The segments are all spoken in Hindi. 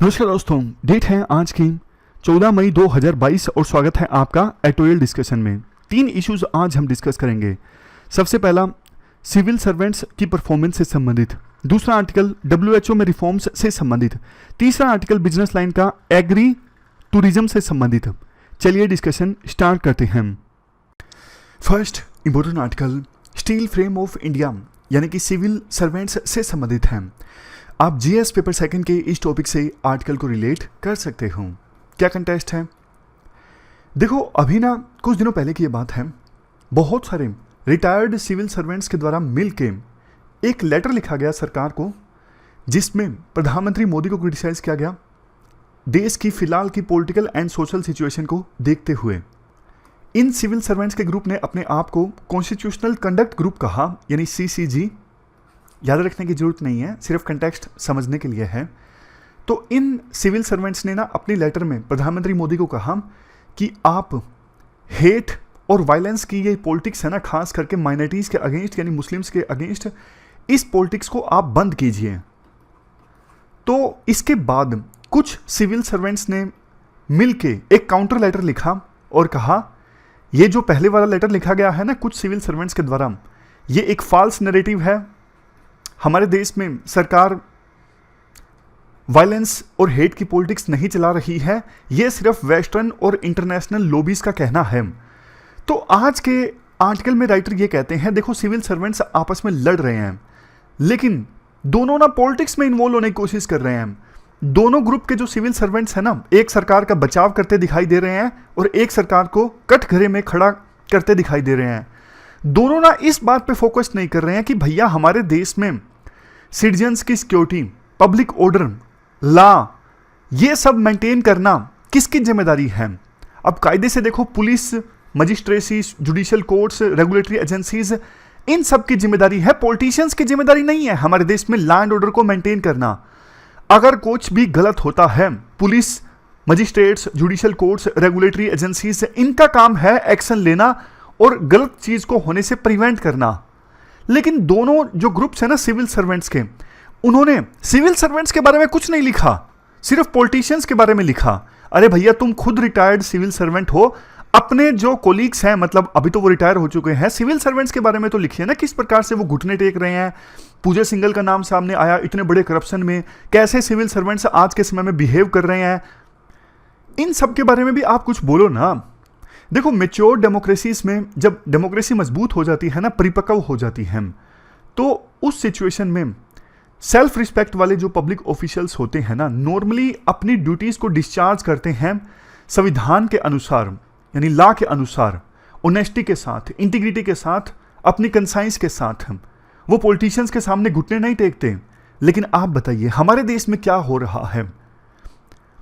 नमस्कार दोस्तों, डेट है आज की 14 मई 2022 और स्वागत है आपका एटोरियल डिस्कशन में। 3 इश्यूज आज हम डिस्कस करेंगे। सबसे पहला सिविल सर्वेंट्स की परफॉर्मेंस से संबंधित, दूसरा आर्टिकल WHO में रिफॉर्म्स से संबंधित, तीसरा आर्टिकल बिजनेस लाइन का एग्री टूरिज्म से संबंधित। चलिए डिस्कशन स्टार्ट करते हैं। First important article steel frame of India यानी कि सिविल सर्वेंट्स से संबंधित है। आप जीएस पेपर सेकंड के इस टॉपिक से आर्टिकल को रिलेट कर सकते हो। क्या कंटेस्ट है? देखो, अभी ना कुछ दिनों पहले की ये बात है, बहुत सारे रिटायर्ड सिविल सर्वेंट्स के द्वारा मिलके एक लेटर लिखा गया सरकार को, जिसमें प्रधानमंत्री मोदी को क्रिटिसाइज किया गया देश की फिलहाल की पॉलिटिकल एंड सोशल सिचुएशन को देखते हुए। इन सिविल सर्वेंट्स के ग्रुप ने अपने आप को कॉन्स्टिट्यूशनल कंडक्ट ग्रुप कहा, यानी CCG। याद रखने की जरूरत नहीं है, सिर्फ कंटेक्स्ट समझने के लिए है। तो इन सिविल सर्वेंट्स ने ना अपनी लेटर में प्रधानमंत्री मोदी को कहा कि आप हेट और वायलेंस की ये पॉलिटिक्स है ना, खास करके माइनॉरिटीज़ के अगेंस्ट यानी मुस्लिम्स के अगेंस्ट, इस पॉलिटिक्स को आप बंद कीजिए। तो इसके बाद कुछ सिविल सर्वेंट्स ने मिलके एक काउंटर लेटर लिखा और कहा ये जो पहले वाला लेटर लिखा गया है ना कुछ सिविल सर्वेंट्स के द्वारा, ये एक फॉल्स नैरेटिव है। हमारे देश में सरकार वायलेंस और हेट की पॉलिटिक्स नहीं चला रही है, ये सिर्फ वेस्टर्न और इंटरनेशनल लॉबीज का कहना है। तो आज के आर्टिकल में राइटर ये कहते हैं, देखो सिविल सर्वेंट्स आपस में लड़ रहे हैं, लेकिन दोनों ना पॉलिटिक्स में इन्वॉल्व होने की कोशिश कर रहे हैं। दोनों ग्रुप के जो सिविल सर्वेंट्स हैं ना, एक सरकार का बचाव करते दिखाई दे रहे हैं और एक सरकार को कटघरे में खड़ा करते दिखाई दे रहे हैं। दोनों ना इस बात पे फोकस नहीं कर रहे हैं कि भैया हमारे देश में सिटीजन्स की सिक्योरिटी, पब्लिक ऑर्डर, लॉ, ये सब मेंटेन करना किसकी जिम्मेदारी है। अब कायदे से देखो, police, magistracy, judicial courts, regulatory agencies, इन सब की जिम्मेदारी है, पॉलिटिशियंस की जिम्मेदारी नहीं है हमारे देश में लॉ एंड ऑर्डर को मेंटेन करना। अगर कुछ भी गलत होता है, police, magistrates, judicial courts, regulatory agencies, इनका काम है एक्शन लेना और गलत चीज को होने से प्रिवेंट करना। लेकिन दोनों जो ग्रुप्स हैं ना सिविल सर्वेंट्स के, उन्होंने सिविल सर्वेंट्स के बारे में कुछ नहीं लिखा, सिर्फ पॉलिटिशियंस के बारे में लिखा। अरे भैया, तुम खुद रिटायर्ड सिविल सर्वेंट हो, अपने जो कोलीग्स हैं, मतलब अभी तो वो रिटायर हो चुके हैं, सिविल सर्वेंट्स के बारे में तो लिखिए ना, किस प्रकार से वो घुटने टेक रहे हैं। पूजा सिंघल का नाम सामने आया इतने बड़े करप्शन में, कैसे सिविल सर्वेंट्स आज के समय में बिहेव कर रहे हैं, इन सब के बारे में भी आप कुछ बोलो ना। देखो, मेच्योर डेमोक्रेसीज में जब डेमोक्रेसी मजबूत हो जाती है ना, परिपक्व हो जाती है, तो उस सिचुएशन में सेल्फ रिस्पेक्ट वाले जो पब्लिक ऑफिशियल्स होते हैं ना, नॉर्मली अपनी ड्यूटीज को डिस्चार्ज करते हैं संविधान के अनुसार, यानी लॉ के अनुसार, ऑनेस्टी के साथ, इंटीग्रिटी के साथ, अपनी कंसाइंस के साथ। वो पॉलिटिशियंस के सामने घुटने नहीं टेकते। लेकिन आप बताइए हमारे देश में क्या हो रहा है,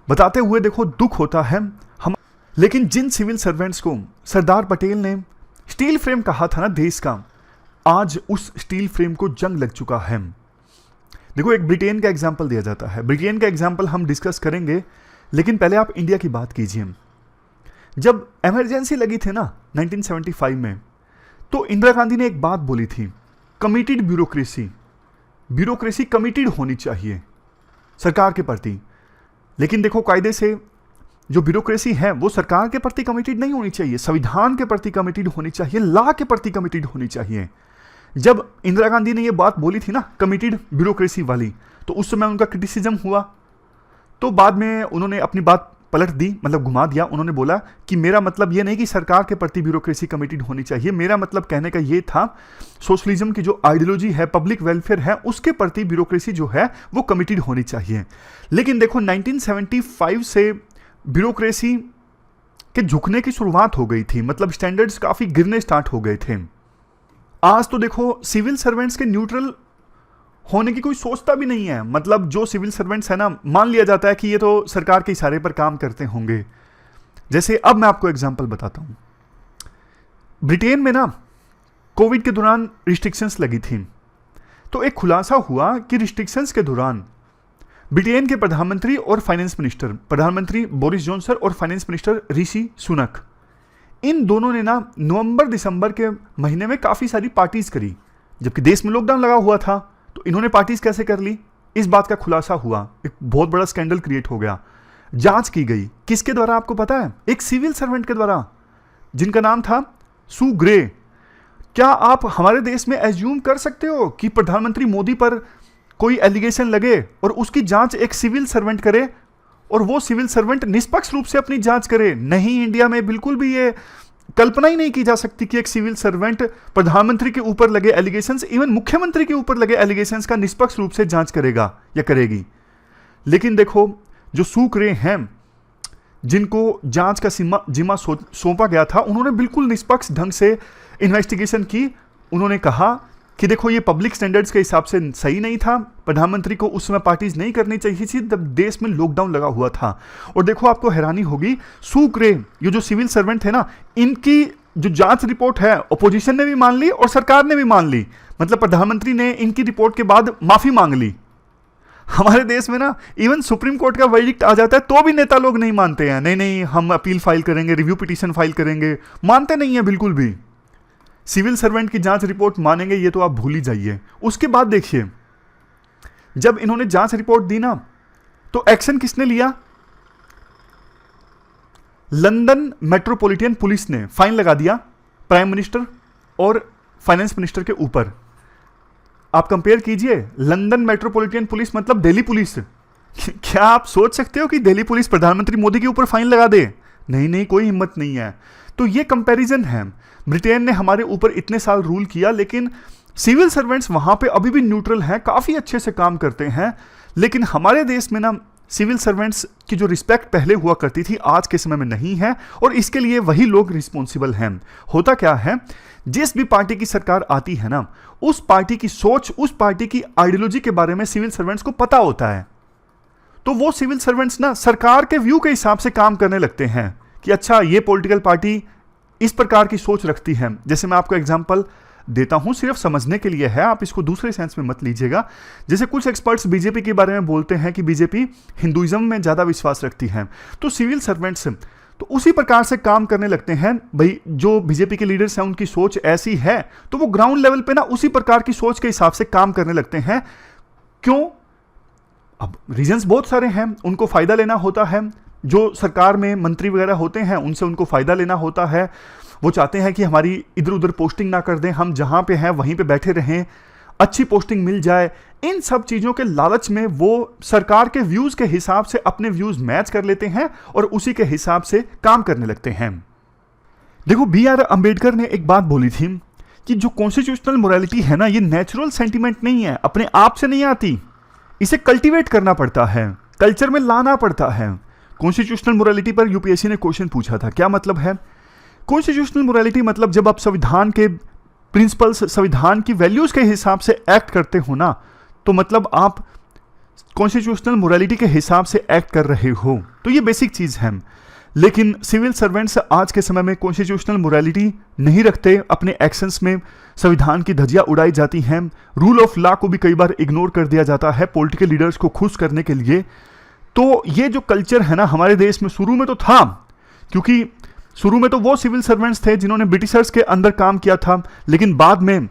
बताते हुए देखो दुख होता है। हम लेकिन जिन सिविल सर्वेंट्स को सरदार पटेल ने स्टील फ्रेम कहा था ना देश का, आज उस स्टील फ्रेम को जंग लग चुका है। देखो, एक ब्रिटेन का एग्जाम्पल दिया जाता है, ब्रिटेन का एग्जाम्पल हम डिस्कस करेंगे, लेकिन पहले आप इंडिया की बात कीजिए। जब इमरजेंसी लगी थी ना 1975 में, तो इंदिरा गांधी ने एक बात बोली थी, कमिटेड ब्यूरोक्रेसी कमिटेड होनी चाहिए सरकार के प्रति। लेकिन देखो, कायदे से जो ब्यूरोक्रेसी है वो सरकार के प्रति कमिटेड नहीं होनी चाहिए, संविधान के प्रति कमिटेड होनी चाहिए, लॉ के प्रति कमिटेड होनी चाहिए। जब इंदिरा गांधी ने ये बात बोली थी ना कमिटेड ब्यूरोक्रेसी वाली, तो उस समय उनका क्रिटिसिज्म हुआ। तो बाद में उन्होंने अपनी बात पलट दी, मतलब घुमा दिया। उन्होंने बोला कि मेरा मतलब ये नहीं कि सरकार के प्रति ब्यूरोक्रेसी कमिटेड होनी चाहिए, मेरा मतलब कहने का ये था सोशलिज्म की जो आइडियोलॉजी है, पब्लिक वेलफेयर है, उसके प्रति ब्यूरोक्रेसी जो है वो कमिटेड होनी चाहिए। लेकिन देखो, 1975 से ब्यूरोक्रेसी के झुकने की शुरुआत हो गई थी, मतलब स्टैंडर्ड्स काफी गिरने स्टार्ट हो गए थे। आज तो देखो, सिविल सर्वेंट्स के न्यूट्रल होने की कोई सोचता भी नहीं है। मतलब जो सिविल सर्वेंट्स है ना, मान लिया जाता है कि ये तो सरकार के इशारे पर काम करते होंगे। जैसे अब मैं आपको एग्जांपल बताता हूं, ब्रिटेन में ना कोविड के दौरान रिस्ट्रिक्शंस लगी थी, तो एक खुलासा हुआ कि रिस्ट्रिक्शंस के दौरान ब्रिटेन के प्रधानमंत्री और फाइनेंस मिनिस्टर, प्रधानमंत्री बोरिस जॉनसन और फाइनेंस मिनिस्टर ऋषि सुनक, इन दोनों ने ना नवंबर दिसंबर के महीने में काफ़ी सारी पार्टीज करी, जबकि देश में लॉकडाउन लगा हुआ था। तो इन्होंने पार्टीज कैसे कर ली? इस बात का खुलासा हुआ, एक बहुत बड़ा स्कैंडल क्रिएट हो गया। जांच की गई किसके द्वारा आपको पता है? एक सिविल सर्वेंट के द्वारा, जिनका नाम था सू ग्रे। क्या आप हमारे देश में एज्यूम कर सकते हो कि प्रधानमंत्री मोदी पर कोई एलिगेशन लगे और उसकी जांच एक सिविल सर्वेंट करे और वो सिविल सर्वेंट निष्पक्ष रूप से अपनी जांच करे? नहीं, इंडिया में बिल्कुल भी ये कल्पना ही नहीं की जा सकती कि एक सिविल सर्वेंट प्रधानमंत्री के ऊपर लगे एलिगेशंस, इवन मुख्यमंत्री के ऊपर लगे एलिगेशंस का निष्पक्ष रूप से जांच करेगा या करेगी। लेकिन देखो, जो सू ग्रे हैं, जिनको जांच का जिम्मा सौंपा गया था, उन्होंने बिल्कुल निष्पक्ष ढंग से इन्वेस्टिगेशन की। उन्होंने कहा कि देखो, ये पब्लिक स्टैंडर्ड्स के हिसाब से सही नहीं था, प्रधानमंत्री को उस समय पार्टीज नहीं करनी चाहिए थी जब देश में लॉकडाउन लगा हुआ था। और देखो, आपको हैरानी होगी, सू ग्रे ये जो सिविल सर्वेंट थे ना, इनकी जो जांच रिपोर्ट है अपोजिशन ने भी मान ली और सरकार ने भी मान ली। मतलब प्रधानमंत्री ने इनकी रिपोर्ट के बाद माफी मांग ली। हमारे देश में ना इवन सुप्रीम कोर्ट का वर्डिक्ट आ जाता है तो भी नेता लोग नहीं मानते हैं, नहीं नहीं हम अपील फाइल करेंगे, रिव्यू पिटीशन फाइल करेंगे, मानते नहीं है बिल्कुल भी। सिविल सर्वेंट की जांच रिपोर्ट मानेंगे ये तो आप भूल ही जाइए। उसके बाद देखिए, जब इन्होंने जांच रिपोर्ट दी ना, तो एक्शन किसने लिया? लंदन मेट्रोपॉलिटन पुलिस ने फाइन लगा दिया प्राइम मिनिस्टर और फाइनेंस मिनिस्टर के ऊपर। आप कंपेयर कीजिए, लंदन मेट्रोपॉलिटन पुलिस मतलब दिल्ली पुलिस। क्या आप सोच सकते हो कि दिल्ली पुलिस प्रधानमंत्री मोदी के ऊपर फाइन लगा दे? नहीं नहीं, कोई हिम्मत नहीं है। तो ये कंपैरिजन है। ब्रिटेन ने हमारे ऊपर इतने साल रूल किया, लेकिन सिविल सर्वेंट्स वहां पे अभी भी न्यूट्रल हैं, काफी अच्छे से काम करते हैं। लेकिन हमारे देश में ना सिविल सर्वेंट्स की जो रिस्पेक्ट पहले हुआ करती थी, आज के समय में नहीं है, और इसके लिए वही लोग रिस्पॉन्सिबल हैं। होता क्या है, जिस भी पार्टी की सरकार आती है ना, उस पार्टी की सोच, उस पार्टी की आइडियोलॉजी के बारे में सिविल सर्वेंट्स को पता होता है। तो वो सिविल सर्वेंट्स ना सरकार के व्यू के हिसाब से काम करने लगते हैं कि अच्छा, ये पॉलिटिकल पार्टी इस प्रकार की सोच रखती है। जैसे मैं आपको एग्जांपल देता हूं, सिर्फ समझने के लिए है, आप इसको दूसरे सेंस में मत लीजिएगा। जैसे कुछ एक्सपर्ट्स बीजेपी के बारे में बोलते हैं कि बीजेपी हिंदुइज्म में ज्यादा विश्वास रखती है, तो सिविल सर्वेंट्स तो उसी प्रकार से काम करने लगते हैं। भाई, जो बीजेपी के लीडर्स हैं उनकी सोच ऐसी है, तो वो ग्राउंड लेवल पे ना उसी प्रकार की सोच के हिसाब से काम करने लगते हैं। क्यों? अब रीजंस बहुत सारे हैं। उनको फायदा लेना होता है, जो सरकार में मंत्री वगैरह होते हैं उनसे उनको फायदा लेना होता है। वो चाहते हैं कि हमारी इधर उधर पोस्टिंग ना कर दें, हम जहां पे हैं वहीं पे बैठे रहें, अच्छी पोस्टिंग मिल जाए। इन सब चीजों के लालच में वो सरकार के व्यूज के हिसाब से अपने व्यूज मैच कर लेते हैं और उसी के हिसाब से काम करने लगते हैं। देखो, BR अंबेडकर ने एक बात बोली थी कि जो कॉन्स्टिट्यूशनल मोरालिटी है ना, ये नेचुरल सेंटिमेंट नहीं है, अपने आप से नहीं आती, इसे कल्टीवेट करना पड़ता है, कल्चर में लाना पड़ता है। कॉन्स्टिट्यूशनल मोरालिटी पर यूपीएससी ने क्वेश्चन पूछा था, क्या मतलब है कॉन्स्टिट्यूशनल मोरालिटी? मतलब जब आप संविधान के प्रिंसिपल्स, संविधान की वैल्यूज के हिसाब से एक्ट करते हो ना, तो मतलब आप कॉन्स्टिट्यूशनल मोरालिटी के हिसाब से एक्ट कर रहे हो। तो ये बेसिक चीज है। लेकिन सिविल सर्वेंट्स आज के समय में कॉन्स्टिट्यूशनल मोरालिटी नहीं रखते, अपने एक्शंस में संविधान की धज्जियां उड़ाई जाती हैं, रूल ऑफ लॉ को भी कई बार इग्नोर कर दिया जाता है पॉलिटिकल लीडर्स को खुश करने के लिए। तो ये जो कल्चर है ना हमारे देश में, शुरू में तो था, क्योंकि शुरू में तो वो सिविल सर्वेंट्स थे जिन्होंने ब्रिटिशर्स के अंदर काम किया था, लेकिन बाद में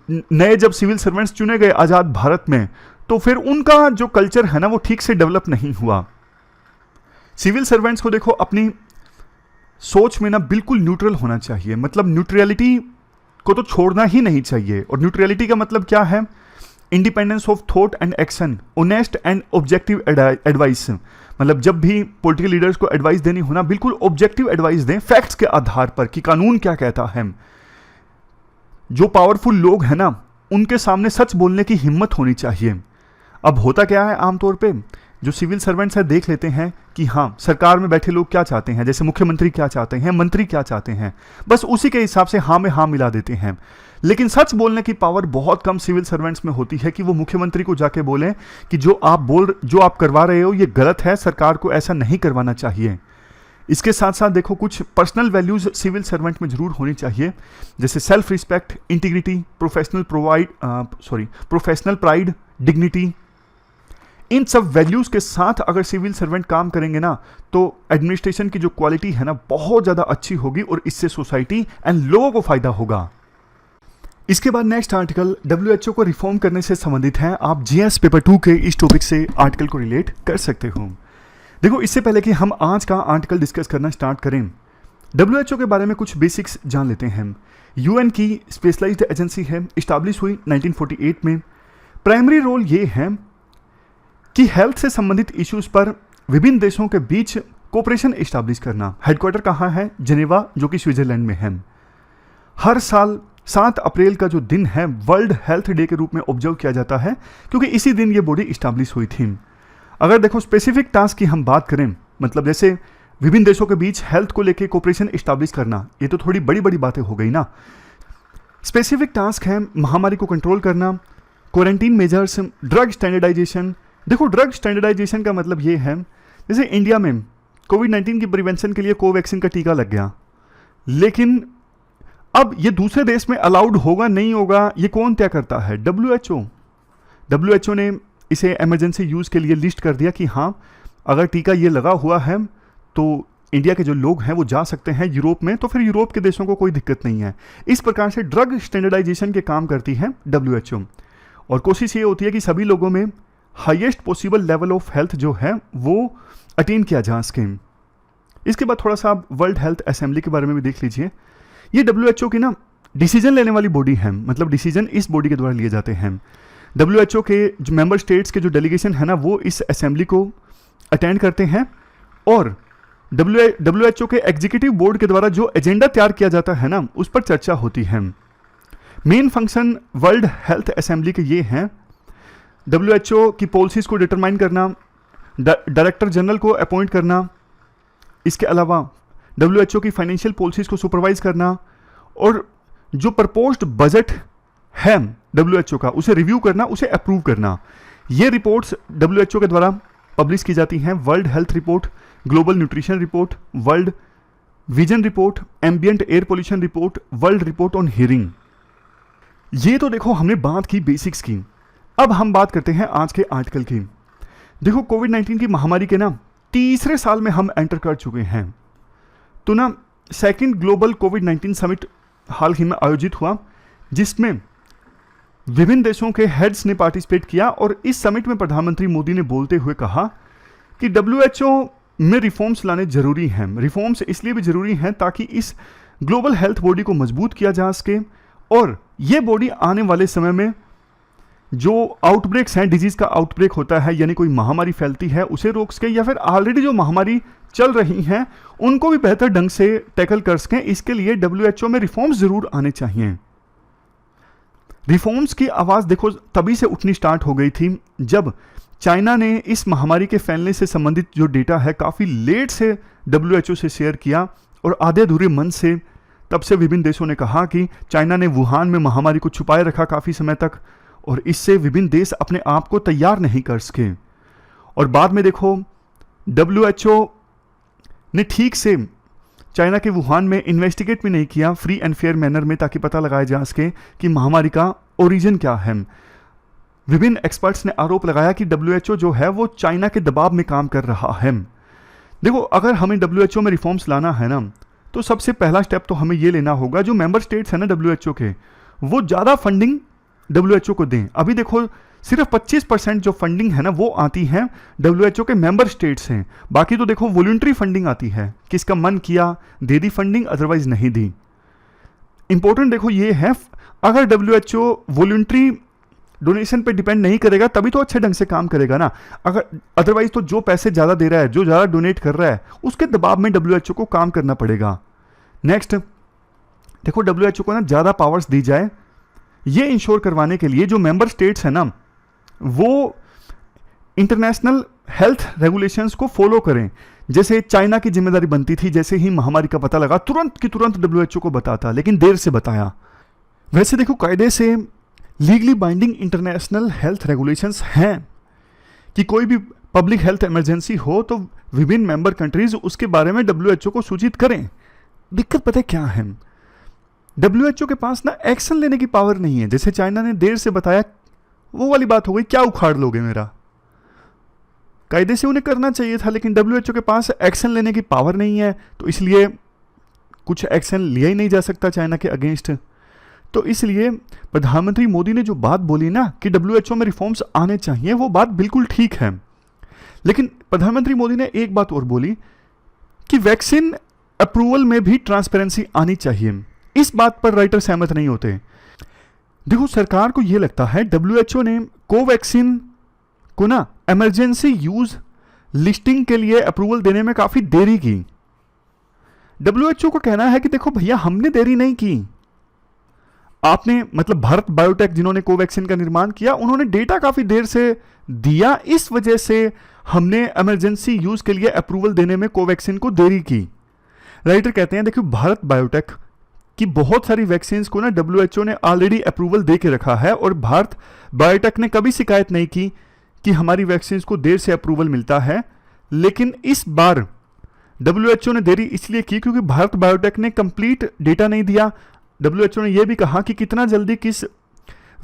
नए जब सिविल सर्वेंट्स चुने गए आजाद भारत में, तो फिर उनका जो कल्चर है ना वो ठीक से डेवलप नहीं हुआ। सिविल सर्वेंट्स को देखो अपनी सोच में ना बिल्कुल न्यूट्रल होना चाहिए, मतलब न्यूट्रलिटी को तो छोड़ना ही नहीं चाहिए। और न्यूट्रलिटी का मतलब क्या है? Independence of thought and action, honest and objective advice. मतलब जब भी पॉलिटिकल लीडर्स को एडवाइस देनी हो ना, बिल्कुल ऑब्जेक्टिव एडवाइस दें, फैक्ट्स के आधार पर कि कानून क्या कहता है। जो पावरफुल लोग हैं ना, उनके सामने सच बोलने की हिम्मत होनी चाहिए। अब होता क्या है, आमतौर पे जो सिविल सर्वेंट्स है देख लेते हैं कि हाँ, सरकार में बैठे लोग क्या चाहते हैं, जैसे मुख्यमंत्री क्या चाहते हैं, मंत्री क्या चाहते हैं, बस उसी के हिसाब से हाँ में हाँ मिला देते हैं। लेकिन सच बोलने की पावर बहुत कम सिविल सर्वेंट्स में होती है कि वो मुख्यमंत्री को जाके बोलें कि जो आप करवा रहे हो ये गलत है, सरकार को ऐसा नहीं करवाना चाहिए। इसके साथ साथ देखो, कुछ पर्सनल वैल्यूज सिविल सर्वेंट में जरूर होनी चाहिए, जैसे self respect, integrity, professional pride, dignity. इन सब वैल्यूज के साथ अगर सिविल सर्वेंट काम करेंगे ना, तो एडमिनिस्ट्रेशन की जो क्वालिटी है ना बहुत ज्यादा अच्छी होगी और इससे सोसाइटी एंड लोगों को फायदा होगा। इसके बाद नेक्स्ट आर्टिकल डब्ल्यूएचओ को रिफॉर्म करने से संबंधित है। आप जीएस पेपर 2 के इस टॉपिक से आर्टिकल को रिलेट कर सकते हो। देखो, इससे पहले कि हम आज का आर्टिकल डिस्कस करना स्टार्ट करें, डब्ल्यूएचओ के बारे में कुछ बेसिक्स जान लेते हैं। यूएन की स्पेशलाइज्ड एजेंसी है, इस्टेब्लिश हुई 1948 में। प्राइमरी रोल ये है कि हेल्थ से संबंधित इश्यूज पर विभिन्न देशों के बीच कोऑपरेशन इस्टेब्लिश करना। हेडक्वार्टर कहाँ है? जेनेवा, जो कि स्विट्जरलैंड में है। हर साल 7 अप्रैल का जो दिन है वर्ल्ड हेल्थ डे के रूप में ऑब्जर्व किया जाता है, क्योंकि इसी दिन ये बॉडी इस्टेब्लिश हुई थी। अगर देखो स्पेसिफिक टास्क की हम बात करें, मतलब जैसे विभिन्न देशों के बीच हेल्थ को लेके कोऑपरेशन इस्टेब्लिश करना, ये तो थोड़ी बड़ी बड़ी बातें हो गई ना। स्पेसिफिक टास्क है महामारी को कंट्रोल करना, क्वारंटीन मेजर्स, ड्रग स्टैंडर्डाइजेशन। देखो, ड्रग स्टैंडर्डाइजेशन का मतलब ये है, जैसे इंडिया में कोविड-19 की प्रिवेंशन के लिए कोवैक्सीन का टीका लग गया, लेकिन अब ये दूसरे देश में अलाउड होगा नहीं होगा, ये कौन तय करता है? डब्ल्यूएचओ ने इसे इमरजेंसी यूज़ के लिए लिस्ट कर दिया कि हाँ, अगर टीका ये लगा हुआ है तो इंडिया के जो लोग हैं वो जा सकते हैं यूरोप में, तो फिर यूरोप के देशों को कोई दिक्कत नहीं है। इस प्रकार से ड्रग स्टैंडर्डाइजेशन के काम करती है डब्ल्यूएचओ, और कोशिश ये होती है कि सभी लोगों में highest possible level of health जो है वो अटेन किया जा सके। इसके बाद थोड़ा सा आप वर्ल्ड हेल्थ असेंबली के बारे में भी देख लीजिए। ये डब्ल्यूएचओ की ना डिसीजन लेने वाली बॉडी है, मतलब डिसीजन इस बॉडी के द्वारा लिए जाते हैं। डब्ल्यूएचओ के जो मेंबर स्टेट्स के जो डेलीगेशन है ना, वो इस असेंबली को अटेंड करते हैं, और डब्ल्यूएचओ के एग्जीक्यूटिव बोर्ड के द्वारा जो एजेंडा तैयार किया जाता है ना, उस पर चर्चा होती है। Main function world health assembly के ये हैं: डब्ल्यूएचओ की पॉलिसीज को डिटरमाइन करना, डायरेक्टर जनरल को अपॉइंट करना, इसके अलावा डब्ल्यूएचओ की फाइनेंशियल पॉलिसीज को सुपरवाइज करना, और जो प्रपोज्ड बजट है डब्ल्यूएचओ का उसे रिव्यू करना, उसे अप्रूव करना। ये रिपोर्ट्स डब्ल्यूएचओ के द्वारा पब्लिश की जाती हैं: world health report, global nutrition report, world vision report, ambient air pollution report, world report on hearing. ये तो देखो हमने बात की बेसिक्स की। अब हम बात करते हैं आज के आर्टिकल की। देखो, कोविड-19 की महामारी के ना तीसरे साल में हम एंटर कर चुके हैं। तो ना सेकंड ग्लोबल कोविड-19 समिट हाल ही में आयोजित हुआ, जिसमें विभिन्न देशों के हेड्स ने पार्टिसिपेट किया, और इस समिट में प्रधानमंत्री मोदी ने बोलते हुए कहा कि डब्ल्यूएचओ में रिफॉर्म्स लाने जरूरी हैं। रिफॉर्म्स इसलिए भी जरूरी हैं ताकि इस ग्लोबल हेल्थ बॉडी को मजबूत किया जा सके, और ये बॉडी आने वाले समय में जो आउटब्रेक्स हैं, डिजीज का आउटब्रेक होता है, यानी कोई महामारी फैलती है, उसे रोक सके, या फिर ऑलरेडी जो महामारी चल रही हैं उनको भी बेहतर ढंग से टैकल कर सकें। इसके लिए डब्ल्यूएचओ में रिफॉर्म्स जरूर आने चाहिए। रिफॉर्म्स की आवाज़ देखो तभी से उठनी स्टार्ट हो गई थी जब चाइना ने इस महामारी के फैलने से संबंधित जो डेटा है काफ़ी लेट से डब्ल्यूएचओ से शेयर किया, और आधे अधूरे मन से तब से विभिन्न देशों ने कहा कि चाइना ने वुहान में महामारी को छुपाए रखा काफ़ी समय तक, और इससे विभिन्न देश अपने आप को तैयार नहीं कर सके। और बाद में देखो डब्ल्यूएचओ ने ठीक से चाइना के वुहान में इन्वेस्टिगेट भी नहीं किया फ्री एंड फेयर मैनर में, ताकि पता लगाया जा सके कि महामारी का ओरिजिन क्या है। विभिन्न एक्सपर्ट्स ने आरोप लगाया कि डब्ल्यूएचओ जो है वो चाइना के दबाव में काम कर रहा है। देखो, अगर हमें डब्ल्यूएचओ में रिफॉर्म्स लाना है ना, तो सबसे पहला स्टेप तो हमें ये लेना होगा, जो मेंबर स्टेट्स हैं ना डब्ल्यूएचओ के, वो ज़्यादा फंडिंग डब्ल्यूएचओ को दें। अभी देखो सिर्फ 25% जो फंडिंग है ना वो आती है डब्ल्यूएचओ के मेंबर स्टेट्स हैं, बाकी तो देखो वॉलंटरी फंडिंग आती है, किसका मन किया दे दी फंडिंग, अदरवाइज नहीं दी। इंपॉर्टेंट देखो ये है, अगर डब्ल्यूएचओ वॉलंटरी डोनेशन पे डिपेंड नहीं करेगा तभी तो अच्छे ढंग से काम करेगा ना, अगर अदरवाइज तो जो पैसे ज़्यादा दे रहा है, जो ज़्यादा डोनेट कर रहा है, उसके दबाव में डब्ल्यूएचओ को काम करना पड़ेगा। नेक्स्ट देखो, डब्ल्यूएचओ को ना ज़्यादा पावर्स दी जाए, ये इंश्योर करवाने के लिए जो मेंबर स्टेट्स हैं ना वो इंटरनेशनल हेल्थ रेगुलेशंस को फॉलो करें। जैसे चाइना की जिम्मेदारी बनती थी, जैसे ही महामारी का पता लगा तुरंत की तुरंत डब्ल्यूएचओ को बताता, लेकिन देर से बताया। वैसे देखो कायदे से legally binding international health regulations हैं कि कोई भी पब्लिक हेल्थ इमरजेंसी हो तो विभिन्न मेंबर कंट्रीज उसके बारे में डब्ल्यूएचओ को सूचित करें। दिक्कत पता है क्या है, डब्ल्यूएचओ के पास ना एक्शन लेने की पावर नहीं है। जैसे चाइना ने देर से बताया, वो वाली बात हो गई, क्या उखाड़ लोगे मेरा, कायदे से उन्हें करना चाहिए था, लेकिन डब्ल्यूएचओ के पास एक्शन लेने की पावर नहीं है, तो इसलिए कुछ एक्शन लिया ही नहीं जा सकता चाइना के अगेंस्ट। तो इसलिए प्रधानमंत्री मोदी ने जो बात बोली ना कि WHO में रिफॉर्म्स आने चाहिए, वो बात बिल्कुल ठीक है। लेकिन प्रधानमंत्री मोदी ने एक बात और बोली कि वैक्सीन अप्रूवल में भी ट्रांसपेरेंसी आनी चाहिए। इस बात पर राइटर सहमत नहीं होते। देखो, सरकार को यह लगता है WHO ने कोवैक्सीन को ना इमरजेंसी यूज लिस्टिंग के लिए अप्रूवल देने में काफी देरी की। WHO का कहना है कि देखो भैया, हमने देरी नहीं की, आपने मतलब भारत बायोटेक जिन्होंने कोवैक्सीन का निर्माण किया, उन्होंने डेटा काफी देर से दिया, इस वजह से हमने इमरजेंसी यूज के लिए अप्रूवल देने में कोवैक्सीन को देरी की। राइटर कहते हैं देखिए, भारत बायोटेक की बहुत सारी वैक्सीन को ना WHO ने ऑलरेडी अप्रूवल दे के रखा है और भारत बायोटेक ने कभी शिकायत नहीं की कि हमारी वैक्सीन को देर से अप्रूवल मिलता है। लेकिन इस बार WHO ने देरी इसलिए की क्योंकि भारत बायोटेक ने कंप्लीट डेटा नहीं दिया। WHO ने यह भी कहा कि कितना जल्दी किस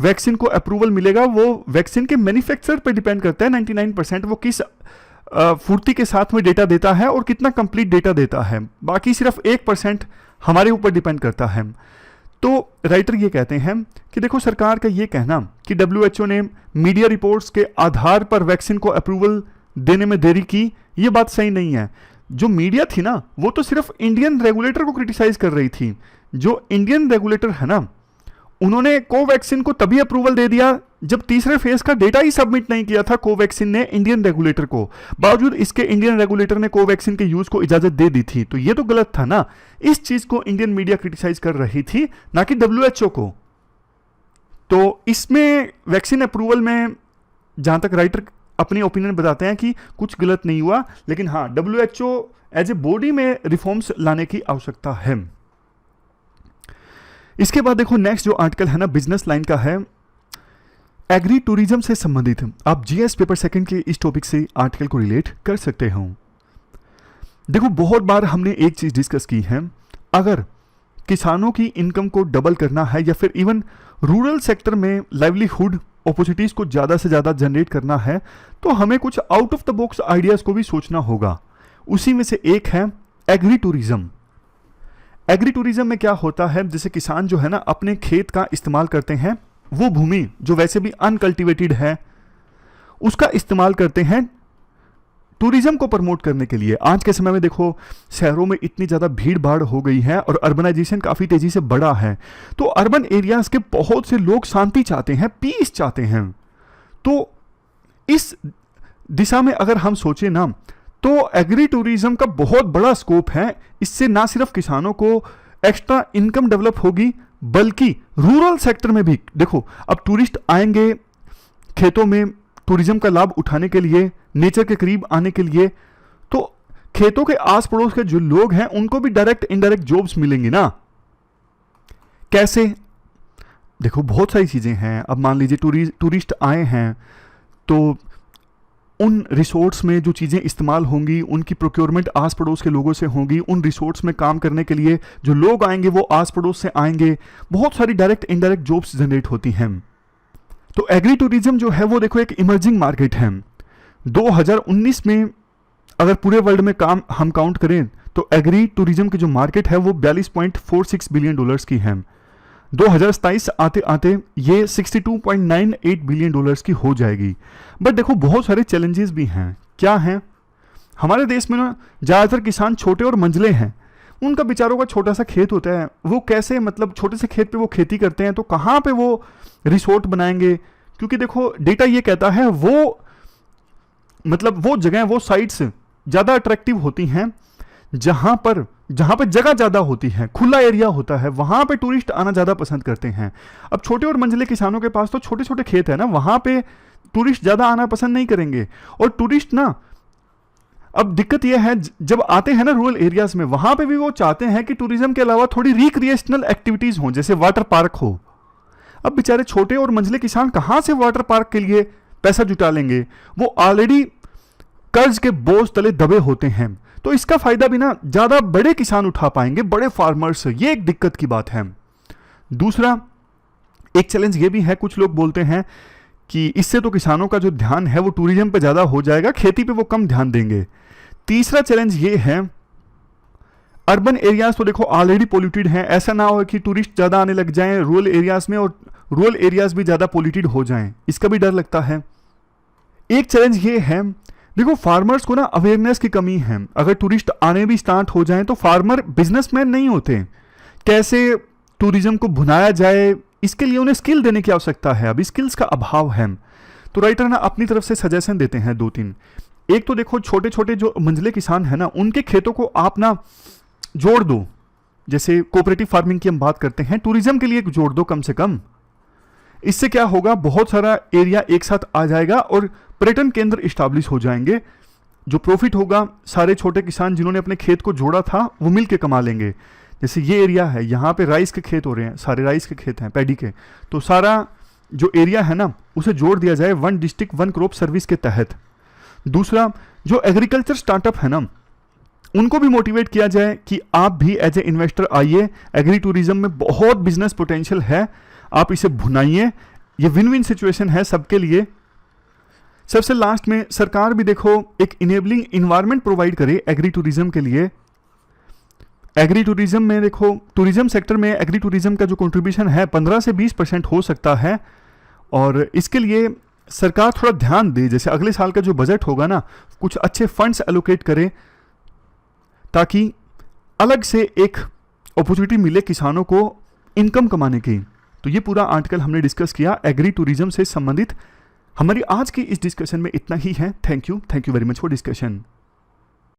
वैक्सीन को अप्रूवल मिलेगा वो वैक्सीन के मैन्युफैक्चरर पर डिपेंड करता है। 99% वो किस फुर्ती के साथ में डेटा देता है और कितना कंप्लीट डेटा देता है, बाकी सिर्फ 1% हमारे ऊपर डिपेंड करता है। तो राइटर ये कहते हैं कि देखो, सरकार का ये कहना कि WHO ने मीडिया रिपोर्ट्स के आधार पर वैक्सीन को अप्रूवल देने में देरी की, ये बात सही नहीं है। जो मीडिया थी ना, वो तो सिर्फ इंडियन रेगुलेटर को क्रिटिसाइज कर रही थी। जो इंडियन रेगुलेटर है ना, उन्होंने कोवैक्सीन को तभी अप्रूवल दे दिया जब तीसरे फेज का डेटा ही सबमिट नहीं किया था कोवैक्सीन ने इंडियन रेगुलेटर को। बावजूद इसके इंडियन रेगुलेटर ने कोवैक्सीन के यूज को इजाजत दे दी थी। तो ये तो गलत था ना। इस चीज को इंडियन मीडिया क्रिटिसाइज कर रही थी, ना कि WHO को। तो इसमें वैक्सीन अप्रूवल में जहां तक राइटर अपनी ओपिनियन बताते हैं कि कुछ गलत नहीं हुआ, लेकिन हाँ, WHO एज ए बॉडी में रिफॉर्म्स लाने की आवश्यकता है। इसके बाद देखो, नेक्स्ट जो आर्टिकल है ना, बिजनेस लाइन का है, एग्री टूरिज्म से संबंधित। आप GS पेपर सेकंड के इस टॉपिक से आर्टिकल को रिलेट कर सकते हो। देखो, बहुत बार हमने एक चीज डिस्कस की है, अगर किसानों की इनकम को डबल करना है या फिर इवन रूरल सेक्टर में लाइवलीहुड अपॉर्चुनिटीज को ज्यादा से ज्यादा जनरेट करना है, तो हमें कुछ out of the box ideas को भी सोचना होगा। उसी में से एक है एग्री टूरिज्म। एग्री टूरिज्म में क्या होता है, जैसे किसान जो है ना अपने खेत का इस्तेमाल करते हैं, वो भूमि जो वैसे भी अनकल्टिवेटेड है उसका इस्तेमाल करते हैं टूरिज्म को प्रमोट करने के लिए। आज के समय में देखो, शहरों में इतनी ज़्यादा भीड़ भाड़ हो गई है और अर्बनाइजेशन काफ़ी तेज़ी से बढ़ा है। तो अर्बन एरियाज के बहुत से लोग शांति चाहते हैं, पीस चाहते हैं। तो इस दिशा में अगर हम सोचें ना, तो एग्री टूरिज्म का बहुत बड़ा स्कोप है। इससे ना सिर्फ किसानों को एक्स्ट्रा इनकम डेवलप होगी, बल्कि रूरल सेक्टर में भी देखो, अब टूरिस्ट आएंगे खेतों में टूरिज्म का लाभ उठाने के लिए, नेचर के करीब आने के लिए, तो खेतों के आस पड़ोस के जो लोग हैं उनको भी डायरेक्ट इनडायरेक्ट जॉब्स मिलेंगी ना। कैसे? देखो, बहुत सारी चीजें हैं। अब मान लीजिए टूरिस्ट आए हैं, तो उन रिसोर्ट्स में जो चीज़ें इस्तेमाल होंगी उनकी प्रोक्योरमेंट आस पड़ोस के लोगों से होंगी। उन रिसोर्ट्स में काम करने के लिए जो लोग आएंगे वो आस पड़ोस से आएंगे। बहुत सारी डायरेक्ट इनडायरेक्ट जॉब्स जनरेट होती हैं। तो एग्री टूरिज्म जो है वो देखो एक इमर्जिंग मार्केट है। 2019 में अगर पूरे वर्ल्ड में काम हम काउंट करें तो एग्री टूरिज्म की जो मार्केट है वो $42.46 बिलियन की है। 2027 आते आते ये $62.98 बिलियन की हो जाएगी। बट देखो, बहुत सारे चैलेंजेस भी हैं। क्या हैं? हमारे देश में ना ज़्यादातर किसान छोटे और मंझले हैं। उनका बेचारों का छोटा सा खेत होता है, वो कैसे मतलब छोटे से खेत पे वो खेती करते हैं, तो कहाँ पे वो रिसोर्ट बनाएंगे? क्योंकि देखो, डेटा ये कहता है वो मतलब वो जगह, वो साइट्स ज़्यादा अट्रैक्टिव होती हैं जहाँ पर जगह ज़्यादा होती है, खुला एरिया होता है, वहाँ पे टूरिस्ट आना ज़्यादा पसंद करते हैं। अब छोटे और मंझले किसानों के पास तो छोटे छोटे खेत है ना, वहाँ पे टूरिस्ट ज़्यादा आना पसंद नहीं करेंगे। और टूरिस्ट ना, अब दिक्कत यह है जब आते हैं ना रूरल एरियाज में, वहाँ पे भी वो चाहते हैं कि टूरिज्म के अलावा थोड़ी रिक्रिएशनल एक्टिविटीज़ हों, जैसे वाटर पार्क हो। अब बेचारे छोटे और मंझले किसान कहाँ से वाटर पार्क के लिए पैसा जुटा लेंगे? वो ऑलरेडी कर्ज के बोझ तले दबे होते हैं। तो इसका फायदा भी ना ज्यादा बड़े किसान उठा पाएंगे, बड़े फार्मर्स। ये एक दिक्कत की बात है। दूसरा एक चैलेंज ये भी है, कुछ लोग बोलते हैं कि इससे तो किसानों का जो ध्यान है वो टूरिज्म पे ज्यादा हो जाएगा, खेती पे वो कम ध्यान देंगे। तीसरा चैलेंज ये है, अर्बन एरियाज तो देखो ऑलरेडी पोल्यूटेड हैं, ऐसा ना हो कि टूरिस्ट ज़्यादा आने लग जाएं रूरल एरियाज में और रूरल एरियाज भी ज़्यादा पोल्यूटेड हो जाएं, इसका भी डर लगता है। एक चैलेंज ये है, देखो फार्मर्स को ना अवेयरनेस की कमी है। अगर टूरिस्ट आने भी स्टार्ट हो जाएं तो फार्मर बिजनेसमैन नहीं होते। कैसे टूरिज्म को भुनाया जाए, इसके लिए उन्हें स्किल देने की आवश्यकता है। अभी स्किल्स का अभाव है। तो राइटर ना अपनी तरफ से सजेशन देते हैं 2-3। एक तो देखो छोटे छोटे जो मंझले किसान है ना, उनके खेतों को आप ना जोड़ दो। जैसे कोऑपरेटिव फार्मिंग की हम बात करते हैं, टूरिज्म के लिए जोड़ दो कम से कम। इससे क्या होगा, बहुत सारा एरिया एक साथ आ जाएगा और पर्यटन केंद्र इस्टेब्लिश हो जाएंगे। जो प्रॉफिट होगा सारे छोटे किसान जिन्होंने अपने खेत को जोड़ा था वो मिल के कमा लेंगे। जैसे ये एरिया है, यहाँ पे राइस के खेत हो रहे हैं, सारे राइस के खेत हैं, पैडी के, तो सारा जो एरिया है ना उसे जोड़ दिया जाए one district one crop service के तहत। दूसरा, जो एग्रीकल्चर स्टार्टअप है ना उनको भी मोटिवेट किया जाए कि आप भी एज ए इन्वेस्टर आइए, एग्री टूरिज्म में बहुत बिजनेस पोटेंशियल है, आप इसे भुनाइए, ये विन विन सिचुएशन है सबके लिए। सबसे लास्ट में सरकार भी देखो एक इनेबलिंग इन्वायरमेंट प्रोवाइड करे एग्री टूरिज्म के लिए। एग्री टूरिज्म में देखो, टूरिज्म सेक्टर में एग्री टूरिज्म का जो कंट्रीब्यूशन है 15 से 20% हो सकता है, और इसके लिए सरकार थोड़ा ध्यान दे। जैसे अगले साल का जो बजट होगा ना, कुछ अच्छे फंड्स एलोकेट करे ताकि अलग से एक अपॉर्चुनिटी मिले किसानों को इनकम कमाने की। तो ये पूरा आर्टिकल हमने डिस्कस किया एग्री टूरिज्म से संबंधित। हमारी आज की इस डिस्कशन में इतना ही है। Thank you very much for discussion.